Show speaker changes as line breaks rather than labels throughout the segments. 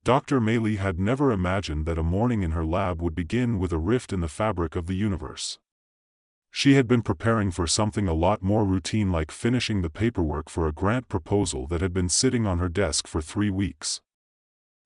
Dr. Meili had never imagined that a morning in her lab would begin with a rift in the fabric of the universe. She had been preparing for something a lot more routine, like finishing the paperwork for a grant proposal that had been sitting on her desk for 3 weeks.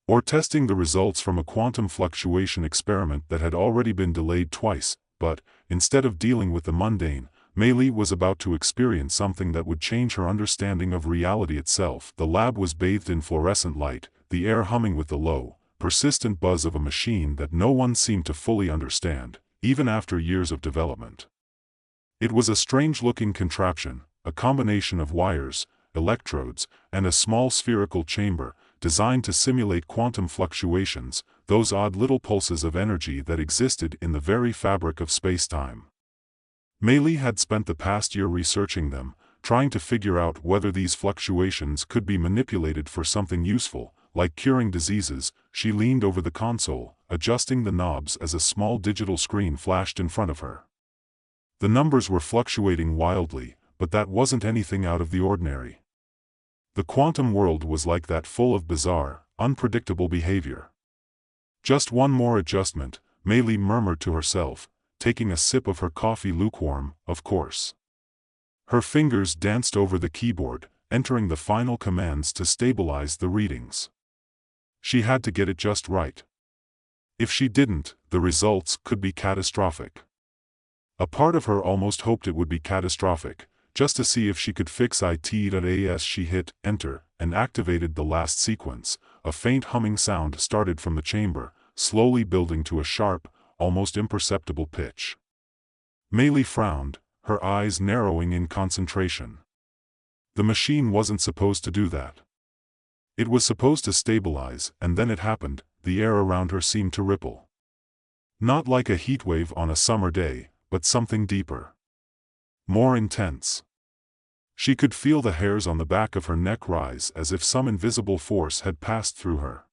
Or testing the results from a quantum fluctuation experiment that had already been delayed twice, but, instead of dealing with the mundane, Meili was about to experience something that would change her understanding of reality itself. The lab was bathed in fluorescent light, the air humming with the low, persistent buzz of a machine that no one seemed to fully understand, even after years of development. It was a strange-looking contraption, a combination of wires, electrodes, and a small spherical chamber, designed to simulate quantum fluctuations, those odd little pulses of energy that existed in the very fabric of space-time. Meili had spent the past year researching them, trying to figure out whether these fluctuations could be manipulated for something useful, like curing diseases. She leaned over the console, adjusting the knobs as a small digital screen flashed in front of her. The numbers were fluctuating wildly, but that wasn't anything out of the ordinary. The quantum world was like that, full of bizarre, unpredictable behavior. Just one more adjustment, Meili murmured to herself, taking a sip of her coffee, lukewarm, of course. Her fingers danced over the keyboard, entering the final commands to stabilize the readings. She had to get it just right. If she didn't, the results could be catastrophic. A part of her almost hoped it would be catastrophic, just to see if she could fix it. As she hit enter and activated the last sequence, a faint humming sound started from the chamber, slowly building to a sharp, almost imperceptible pitch. Meili frowned, her eyes narrowing in concentration. The machine wasn't supposed to do that. It was supposed to stabilize, and then it happened. The air around her seemed to ripple. Not like a heatwave on a summer day, but something deeper. More intense. She could feel the hairs on the back of her neck rise as if some invisible force had passed through her.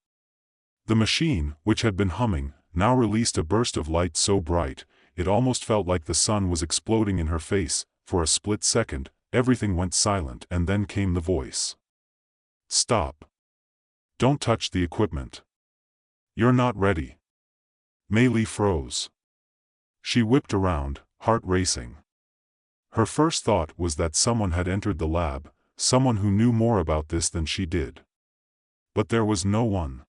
The machine, which had been humming, now released a burst of light so bright, it almost felt like the sun was exploding in her face. For a split second, everything went silent, and then came the voice. "Stop. Don't touch the equipment. You're not ready." Meili froze. She whipped around, heart racing. Her first thought was that someone had entered the lab, someone who knew more about this than she did. But there was no one.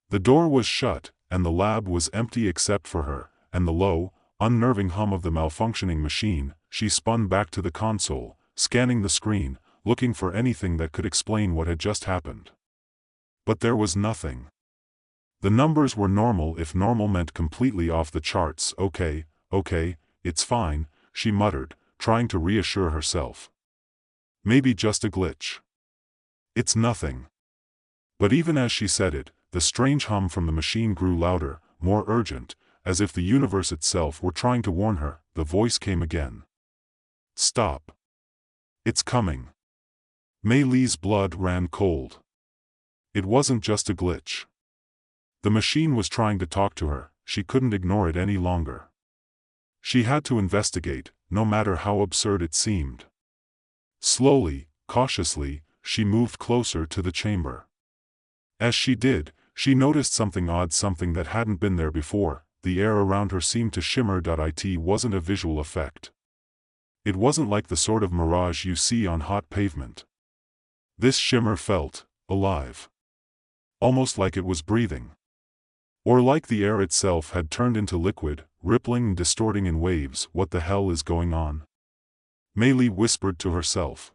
The door was shut, and the lab was empty except for her, and the low, unnerving hum of the malfunctioning machine. She spun back to the console, scanning the screen, looking for anything that could explain what had just happened. But there was nothing. The numbers were normal, if normal meant completely off the charts. Okay, it's fine, she muttered, trying to reassure herself. Maybe just a glitch. It's nothing. But even as she said it, the strange hum from the machine grew louder, more urgent, as if the universe itself were trying to warn her. The voice came again. "Stop. It's coming." Meili's blood ran cold. It wasn't just a glitch. The machine was trying to talk to her. She couldn't ignore it any longer. She had to investigate, no matter how absurd it seemed. Slowly, cautiously, she moved closer to the chamber. As she did, she noticed something odd, something that hadn't been there before. The air around her seemed to shimmer. It wasn't a visual effect. It wasn't like the sort of mirage you see on hot pavement. This shimmer felt alive. Almost like it was breathing. Or like the air itself had turned into liquid, rippling and distorting in waves. What the hell is going on? Meili whispered to herself.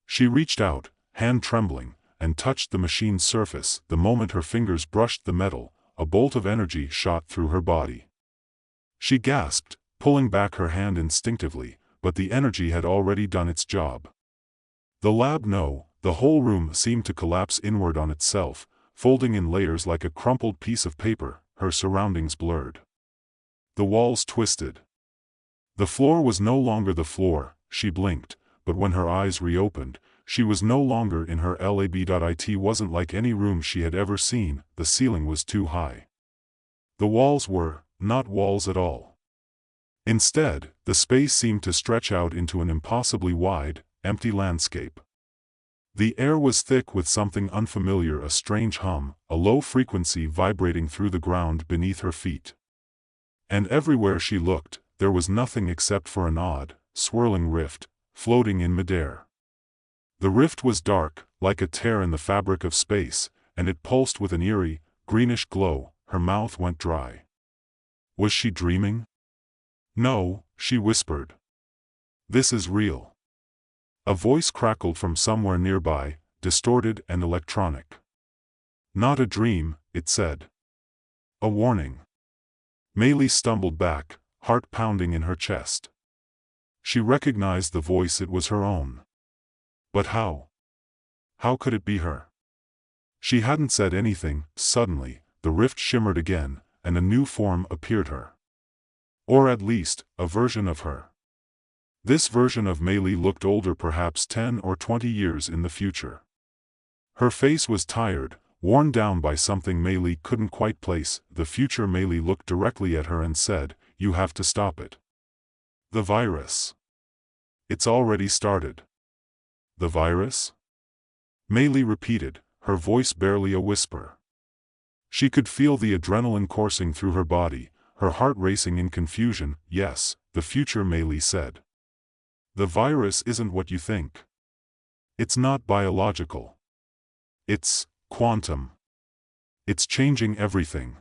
She reached out, hand trembling, and touched the machine's surface. The moment her fingers brushed the metal, a bolt of energy shot through her body. She gasped, pulling back her hand instinctively, but the energy had already done its job. The lab, no, the whole room seemed to collapse inward on itself, folding in layers like a crumpled piece of paper. Her surroundings blurred. The walls twisted. The floor was no longer the floor. She blinked, but when her eyes reopened, she was no longer in her lab. It wasn't like any room she had ever seen. The ceiling was too high. The walls were not walls at all. Instead, the space seemed to stretch out into an impossibly wide, empty landscape. The air was thick with something unfamiliar, a strange hum, a low frequency vibrating through the ground beneath her feet. And everywhere she looked, there was nothing except for an odd, swirling rift, floating in midair. The rift was dark, like a tear in the fabric of space, and it pulsed with an eerie, greenish glow. Her mouth went dry. Was she dreaming? No, she whispered. This is real. A voice crackled from somewhere nearby, distorted and electronic. Not a dream, it said. A warning. Meili stumbled back, heart pounding in her chest. She recognized the voice. It was her own. But how? How could it be her? She hadn't said anything. Suddenly, the rift shimmered again, and a new form appeared her. Or at least, a version of her. This version of Meili looked older, perhaps 10 or 20 years in the future. Her face was tired, worn down by something Meili couldn't quite place. The future Meili looked directly at her and said, "You have to stop it. The virus. It's already started." The virus? Meili repeated, her voice barely a whisper. She could feel the adrenaline coursing through her body, her heart racing in confusion. Yes, the future Meili said. The virus isn't what you think. It's not biological. It's quantum. It's changing everything.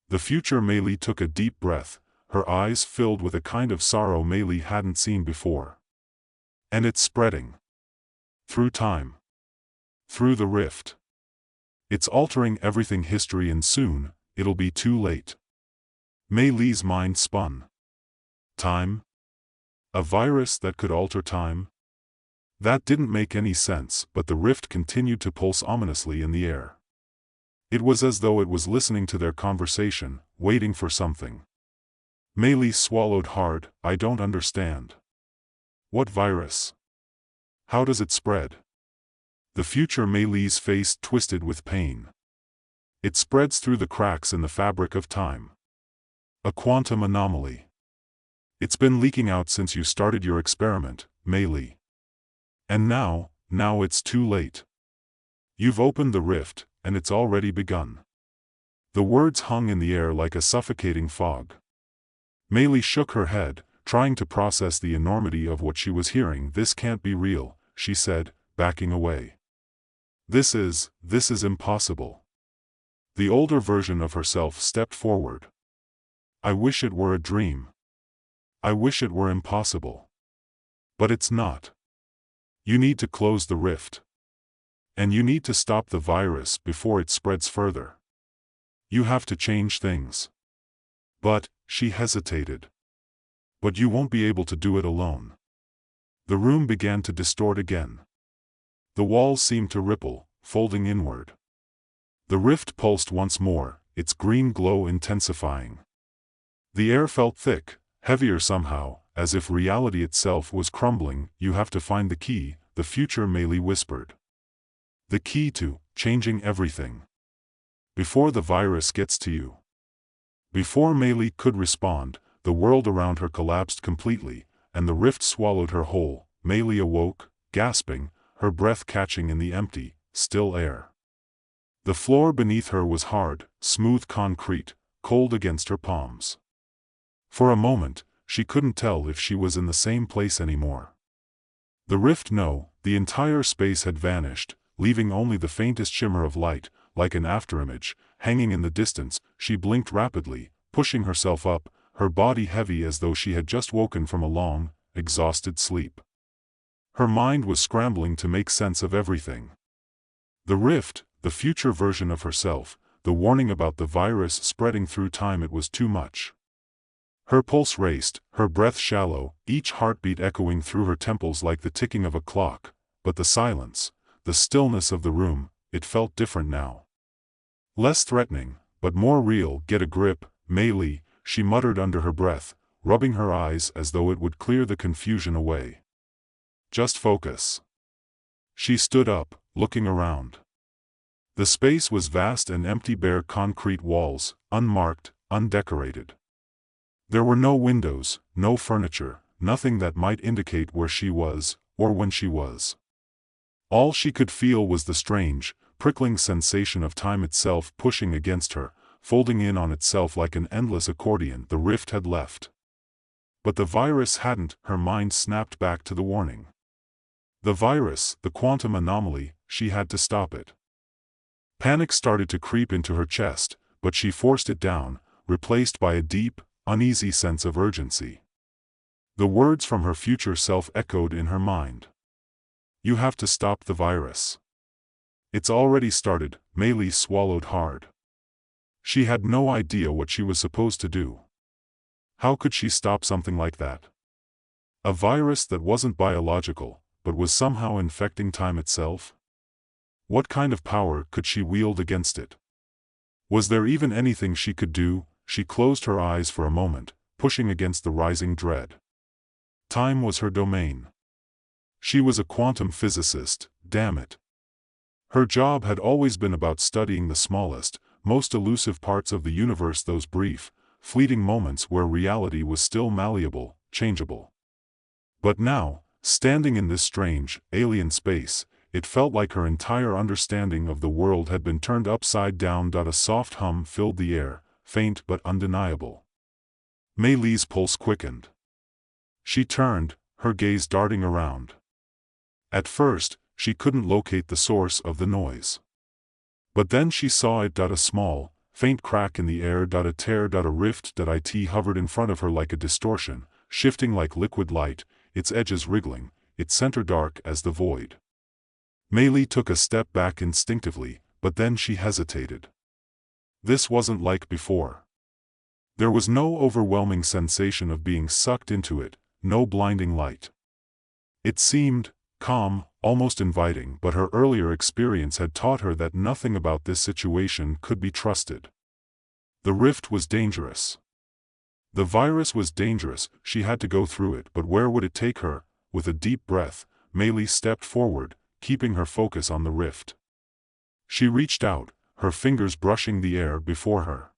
The future Meili took a deep breath, her eyes filled with a kind of sorrow Meili hadn't seen before. And it's spreading. Through time. Through the rift. It's altering everything, history, and soon, it'll be too late. Meili's mind spun. Time? A virus that could alter time? That didn't make any sense, but the rift continued to pulse ominously in the air. It was as though it was listening to their conversation, waiting for something. Meili swallowed hard. I don't understand. What virus? How does it spread? The future Meili's face twisted with pain. It spreads through the cracks in the fabric of time. A quantum anomaly. It's been leaking out since you started your experiment, Meili. And now it's too late. You've opened the rift, and it's already begun. The words hung in the air like a suffocating fog. Meili shook her head, trying to process the enormity of what she was hearing. This can't be real, she said, backing away. This is impossible. The older version of herself stepped forward. I wish it were a dream. I wish it were impossible. But it's not. You need to close the rift. And you need to stop the virus before it spreads further. You have to change things. But, she hesitated. But you won't be able to do it alone. The room began to distort again. The walls seemed to ripple, folding inward. The rift pulsed once more, its green glow intensifying. The air felt thick, heavier somehow, as if reality itself was crumbling. You have to find the key, the future Meili whispered. The key to changing everything. Before the virus gets to you. Before Meili could respond, the world around her collapsed completely, and the rift swallowed her whole. Meili awoke, gasping, her breath catching in the empty, still air. The floor beneath her was hard, smooth concrete, cold against her palms. For a moment, she couldn't tell if she was in the same place anymore. The rift, no, the entire space had vanished, leaving only the faintest shimmer of light, like an afterimage, hanging in the distance. She blinked rapidly, pushing herself up, her body heavy as though she had just woken from a long, exhausted sleep. Her mind was scrambling to make sense of everything. The rift, the future version of herself, the warning about the virus spreading through time, it was too much. Her pulse raced, her breath shallow, each heartbeat echoing through her temples like the ticking of a clock. But the silence, the stillness of the room, it felt different now. Less threatening, but more real. Get a grip, Meili, she muttered under her breath, rubbing her eyes as though it would clear the confusion away. Just focus. She stood up, looking around. The space was vast and empty, bare concrete walls, unmarked, undecorated. There were no windows, no furniture, nothing that might indicate where she was, or when she was. All she could feel was the strange, prickling sensation of time itself pushing against her, folding in on itself like an endless accordion. The rift had left. But the virus hadn't. Her mind snapped back to the warning. The virus, the quantum anomaly, she had to stop it. Panic started to creep into her chest, but she forced it down, replaced by a deep, uneasy sense of urgency. The words from her future self echoed in her mind. "You have to stop the virus." "It's already started." Meili swallowed hard. She had no idea what she was supposed to do. How could she stop something like that? A virus that wasn't biological, but was somehow infecting time itself? What kind of power could she wield against it? Was there even anything she could do? She closed her eyes for a moment, pushing against the rising dread. Time was her domain. She was a quantum physicist, damn it. Her job had always been about studying the smallest, most elusive parts of the universe, those brief, fleeting moments where reality was still malleable, changeable. But now, standing in this strange, alien space, it felt like her entire understanding of the world had been turned upside down. A soft hum filled the air, faint but undeniable. Meili's pulse quickened. She turned, her gaze darting around. At first, she couldn't locate the source of the noise. But then she saw it. A small, faint crack in the air. A tear. A rift. It hovered in front of her like a distortion, shifting like liquid light, its edges wriggling, its center dark as the void. Meili took a step back instinctively, but then she hesitated. This wasn't like before. There was no overwhelming sensation of being sucked into it, no blinding light. It seemed calm, almost inviting, but her earlier experience had taught her that nothing about this situation could be trusted. The rift was dangerous. The virus was dangerous. She had to go through it, but where would it take her? With a deep breath, Meili stepped forward, keeping her focus on the rift. She reached out, her fingers brushing the air before her.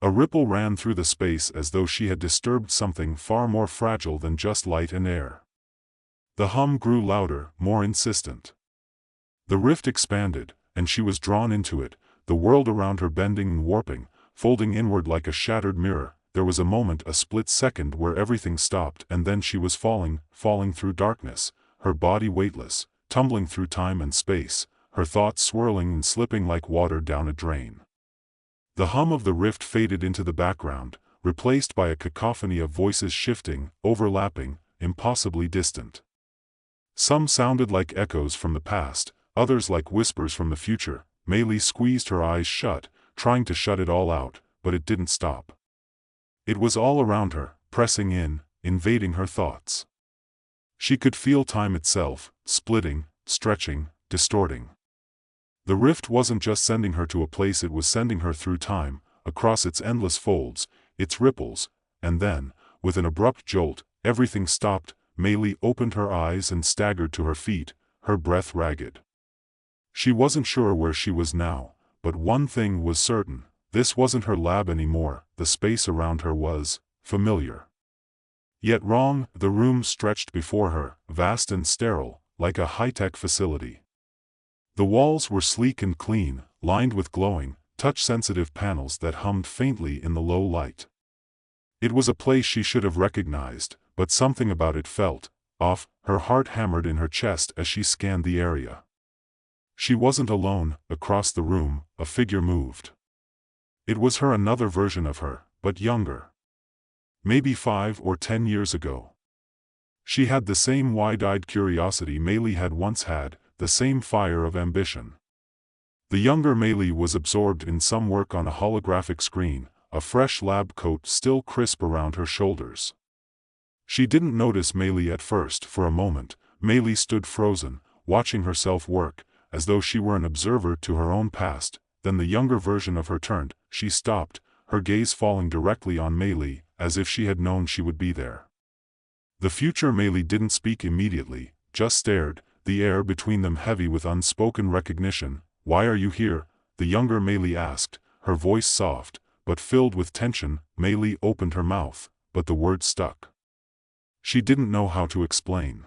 A ripple ran through the space as though she had disturbed something far more fragile than just light and air. The hum grew louder, more insistent. The rift expanded, and she was drawn into it, the world around her bending and warping, folding inward like a shattered mirror. There was a moment, a split second, where everything stopped, and then she was falling through darkness, her body weightless, tumbling through time and space, her thoughts swirling and slipping like water down a drain. The hum of the rift faded into the background, replaced by a cacophony of voices shifting, overlapping, impossibly distant. Some sounded like echoes from the past, others like whispers from the future. Meili squeezed her eyes shut, trying to shut it all out, but it didn't stop. It was all around her, pressing in, invading her thoughts. She could feel time itself, splitting, stretching, distorting. The rift wasn't just sending her to a place, it was sending her through time, across its endless folds, its ripples, and then, with an abrupt jolt, everything stopped. Meili opened her eyes and staggered to her feet, her breath ragged. She wasn't sure where she was now, but one thing was certain: this wasn't her lab anymore. The space around her was familiar. Yet wrong. The room stretched before her, vast and sterile, like a high-tech facility. The walls were sleek and clean, lined with glowing, touch-sensitive panels that hummed faintly in the low light. It was a place she should have recognized, but something about it felt off. Her heart hammered in her chest as she scanned the area. She wasn't alone. Across the room, a figure moved. It was her, another version of her, but younger. Maybe 5 or 10 years ago. She had the same wide-eyed curiosity Meili had once had, the same fire of ambition. The younger Meili was absorbed in some work on a holographic screen, a fresh lab coat still crisp around her shoulders. She didn't notice Meili at first. For a moment, Meili stood frozen, watching herself work, as though she were an observer to her own past. Then the younger version of her turned. She stopped, her gaze falling directly on Meili, as if she had known she would be there. The future Meili didn't speak immediately, just stared, the air between them heavy with unspoken recognition. "Why are you here?" the younger Meili asked, her voice soft, but filled with tension. Meili opened her mouth, but the words stuck. She didn't know how to explain.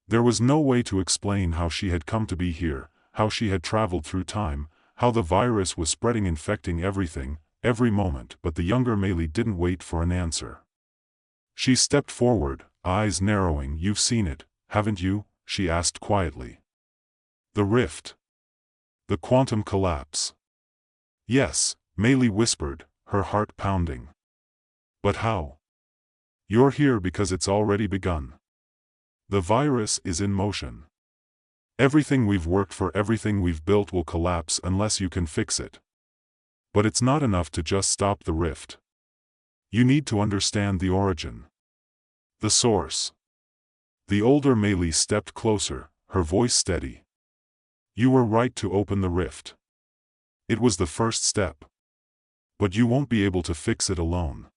There was no way to explain how she had come to be here, how she had traveled through time, how the virus was spreading, infecting everything, every moment, but the younger Meili didn't wait for an answer. She stepped forward, eyes narrowing. "You've seen it, haven't you?" she asked quietly. "The rift. The quantum collapse." "Yes," Meili whispered, her heart pounding. "But how?" "You're here because it's already begun. The virus is in motion. Everything we've worked for, everything we've built will collapse unless you can fix it. But it's not enough to just stop the rift. You need to understand the origin. The source." The older Meili stepped closer, her voice steady. "You were right to open the rift. It was the first step. But you won't be able to fix it alone.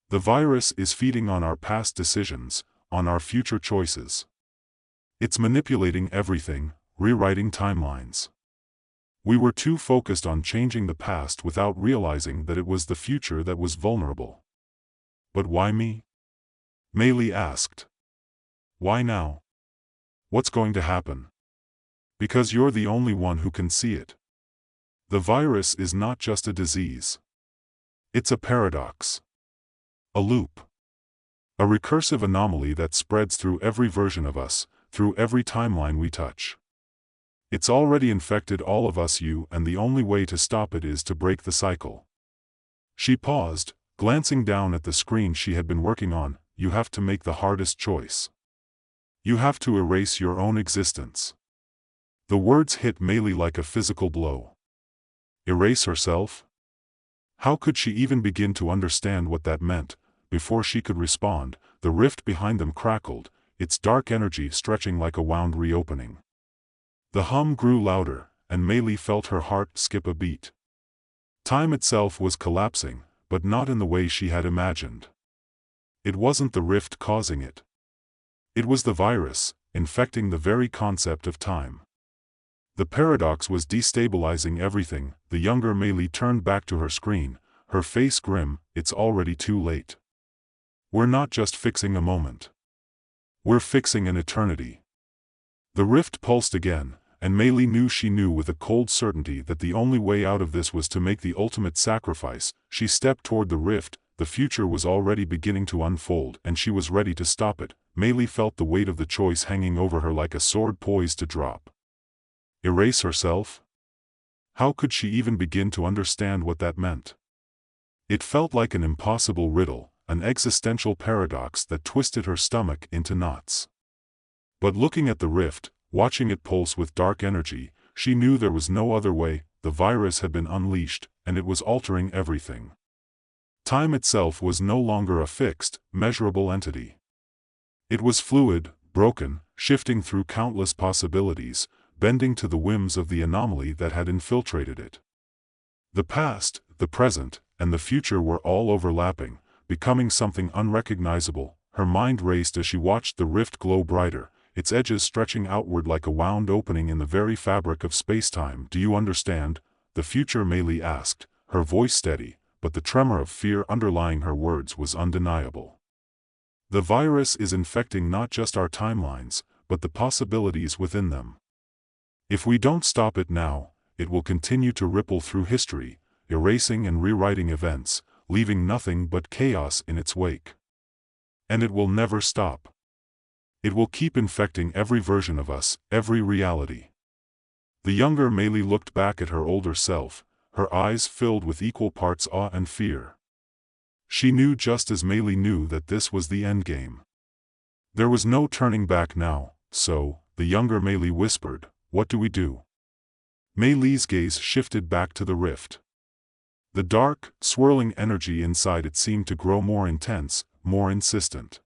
The virus is feeding on our past decisions, on our future choices. It's manipulating everything, rewriting timelines. We were too focused on changing the past without realizing that it was the future that was vulnerable." "But why me?" Meili asked. "Why now? What's going to happen?" "Because you're the only one who can see it. The virus is not just a disease. It's a paradox. A loop. A recursive anomaly that spreads through every version of us, through every timeline we touch. It's already infected all of us, and the only way to stop it is to break the cycle." She paused, glancing down at the screen she had been working on. "You have to make the hardest choice. You have to erase your own existence." The words hit Meili like a physical blow. Erase herself? How could she even begin to understand what that meant? Before she could respond, the rift behind them crackled, its dark energy stretching like a wound reopening. The hum grew louder, and Meili felt her heart skip a beat. Time itself was collapsing, but not in the way she had imagined. It wasn't the rift causing it. It was the virus, infecting the very concept of time. The paradox was destabilizing everything. The younger Meili turned back to her screen, her face grim. "It's already too late. We're not just fixing a moment. We're fixing an eternity." The rift pulsed again, and Meili knew she knew with a cold certainty that the only way out of this was to make the ultimate sacrifice. She stepped toward the rift. The future was already beginning to unfold, and she was ready to stop it. Meili felt the weight of the choice hanging over her like a sword poised to drop. Erase herself? How could she even begin to understand what that meant? It felt like an impossible riddle, an existential paradox that twisted her stomach into knots. But looking at the rift, watching it pulse with dark energy, she knew there was no other way. The virus had been unleashed, and it was altering everything. Time itself was no longer a fixed, measurable entity. It was fluid, broken, shifting through countless possibilities, bending to the whims of the anomaly that had infiltrated it. The past, the present, and the future were all overlapping, becoming something unrecognizable. Her mind raced as she watched the rift glow brighter, its edges stretching outward like a wound opening in the very fabric of space-time. "Do you understand?" the future Meili asked, her voice steady, but the tremor of fear underlying her words was undeniable. "The virus is infecting not just our timelines, but the possibilities within them. If we don't stop it now, it will continue to ripple through history, erasing and rewriting events, leaving nothing but chaos in its wake. And it will never stop. It will keep infecting every version of us, every reality." The younger Meili looked back at her older self, her eyes filled with equal parts awe and fear. She knew just as Meili knew that this was the endgame. There was no turning back now, so, the younger Meili whispered, "What do we do?" Meili's gaze shifted back to the rift. The dark, swirling energy inside it seemed to grow more intense, more insistent.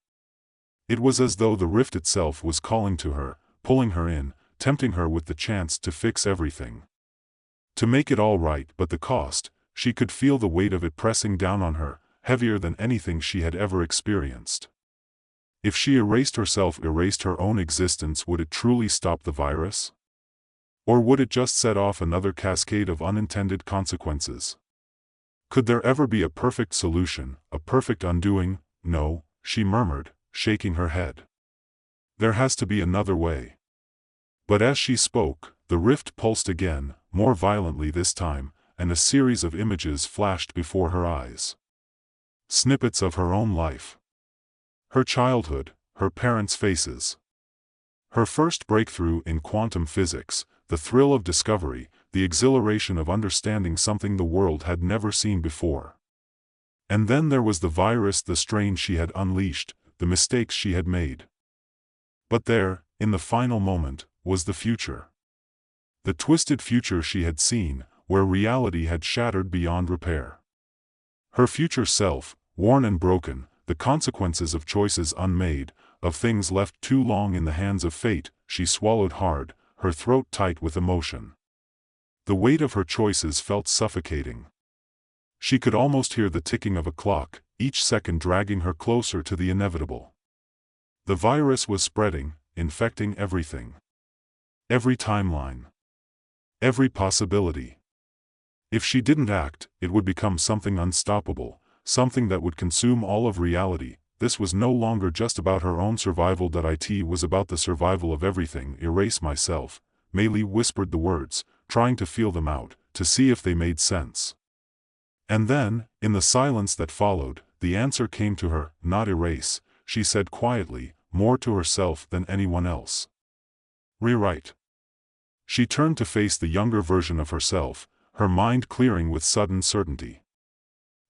It was as though the rift itself was calling to her, pulling her in, tempting her with the chance to fix everything. To make it all right, but the cost, she could feel the weight of it pressing down on her, heavier than anything she had ever experienced. If she erased herself, erased her own existence, would it truly stop the virus? Or would it just set off another cascade of unintended consequences? Could there ever be a perfect solution, a perfect undoing? "No," she murmured, shaking her head. There has to be another way. But as she spoke, the rift pulsed again, more violently this time, and a series of images flashed before her eyes. Snippets of her own life. Her childhood, her parents' faces. Her first breakthrough in quantum physics, the thrill of discovery, the exhilaration of understanding something the world had never seen before. And then there was the virus, the strain she had unleashed, the mistakes she had made. But there, in the final moment, was the future. The twisted future she had seen, where reality had shattered beyond repair. Her future self, worn and broken, the consequences of choices unmade, of things left too long in the hands of fate. She swallowed hard, her throat tight with emotion. The weight of her choices felt suffocating. She could almost hear the ticking of a clock, each second dragging her closer to the inevitable. The virus was spreading, infecting everything. Every timeline. Every possibility. If she didn't act, it would become something unstoppable, something that would consume all of reality. This was no longer just about her own survival. It was about the survival of everything. Erase myself. Mei whispered the words, trying to feel them out, to see if they made sense. And then, in the silence that followed, the answer came to her. Not erase, she said quietly, more to herself than anyone else. Rewrite. She turned to face the younger version of herself, her mind clearing with sudden certainty.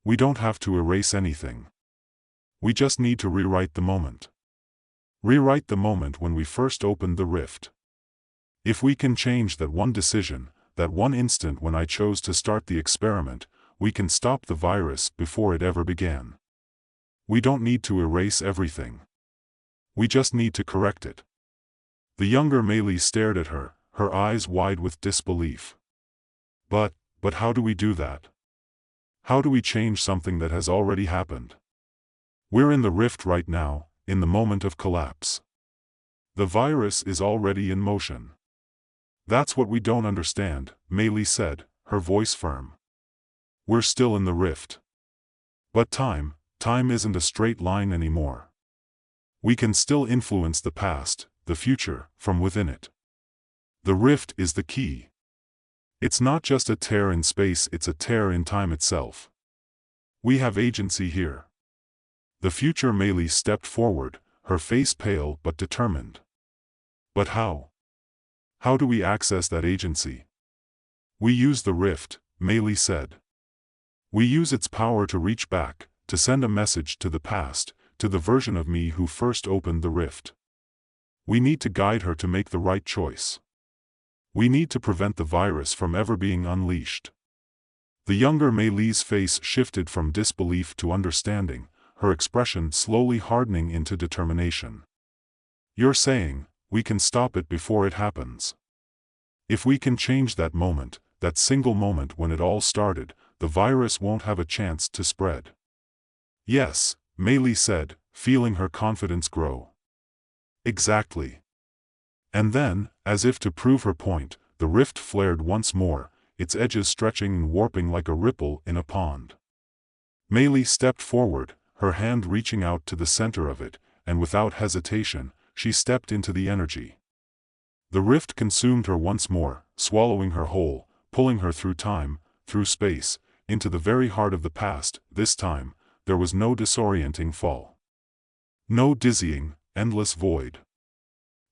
We don't have to erase anything. We just need to rewrite the moment. Rewrite the moment when we first opened the rift. If we can change that one decision, that one instant when I chose to start the experiment, we can stop the virus before it ever began. We don't need to erase everything. We just need to correct it. The younger Mei stared at her, her eyes wide with disbelief. But how do we do that? How do we change something that has already happened? We're in the rift right now, in the moment of collapse. The virus is already in motion. That's what we don't understand, Mei said, her voice firm. We're still in the rift. But time isn't a straight line anymore. We can still influence the past, the future, from within it. The rift is the key. It's not just a tear in space, it's a tear in time itself. We have agency here. The future Mei stepped forward, her face pale but determined. But how? How do we access that agency? We use the rift, Mei said. We use its power to reach back, to send a message to the past, to the version of me who first opened the rift. We need to guide her to make the right choice. We need to prevent the virus from ever being unleashed. The younger Mei's face shifted from disbelief to understanding, her expression slowly hardening into determination. You're saying, we can stop it before it happens. If we can change that moment, that single moment when it all started, the virus won't have a chance to spread. Yes, Mei said, feeling her confidence grow. Exactly. And then, as if to prove her point, the rift flared once more, its edges stretching and warping like a ripple in a pond. Mei stepped forward, her hand reaching out to the center of it, and without hesitation, she stepped into the energy. The rift consumed her once more, swallowing her whole, pulling her through time, through space, into the very heart of the past. This time, there was no disorienting fall. No dizzying, endless void.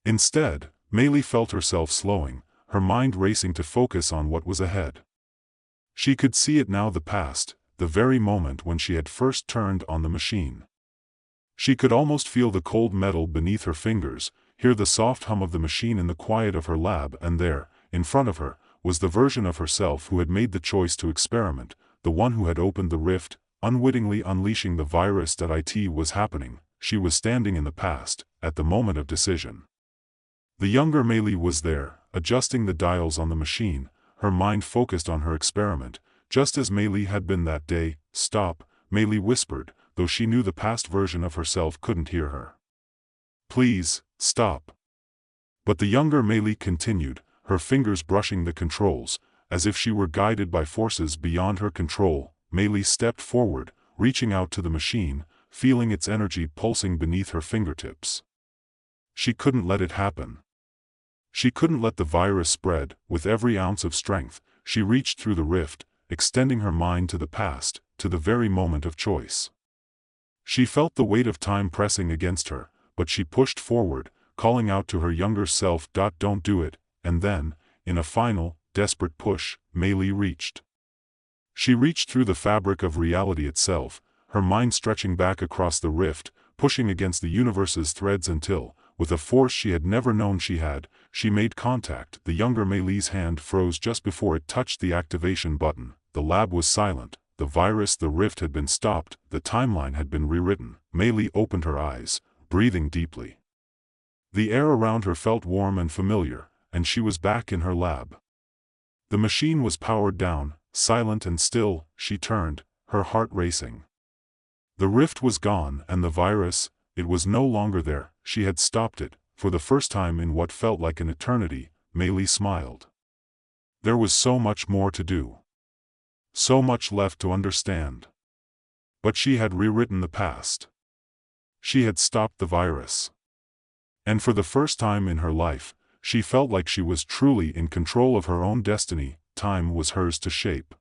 Instead, Mei felt herself slowing, her mind racing to focus on what was ahead. She could see it now, the past, the very moment when she had first turned on the machine. She could almost feel the cold metal beneath her fingers, hear the soft hum of the machine in the quiet of her lab, and there, in front of her, was the version of herself who had made the choice to experiment, the one who had opened the rift, unwittingly unleashing the virus. That it was happening. She was standing in the past, at the moment of decision. The younger Mei was there, adjusting the dials on the machine, her mind focused on her experiment, just as Mei had been that day. Stop, Mei whispered, though she knew the past version of herself couldn't hear her. Please, stop. But the younger Mei continued, her fingers brushing the controls, as if she were guided by forces beyond her control. Mei stepped forward, reaching out to the machine, feeling its energy pulsing beneath her fingertips. She couldn't let it happen. She couldn't let the virus spread. With every ounce of strength, she reached through the rift, extending her mind to the past, to the very moment of choice. She felt the weight of time pressing against her, but she pushed forward, calling out to her younger self, "Don't do it," and then, in a final, desperate push, Mei reached. She reached through the fabric of reality itself, her mind stretching back across the rift, pushing against the universe's threads until, with a force she had never known she had, she made contact. The younger Mei's hand froze just before it touched the activation button. The lab was silent. The virus, the rift had been stopped. The timeline had been rewritten. Mei opened her eyes, breathing deeply. The air around her felt warm and familiar, and she was back in her lab. The machine was powered down, silent and still. She turned, her heart racing. The rift was gone, and the virus, it was no longer there. She had stopped it. For the first time in what felt like an eternity, Mei smiled. There was so much more to do. So much left to understand. But she had rewritten the past. She had stopped the virus. And for the first time in her life, she felt like she was truly in control of her own destiny. Time was hers to shape.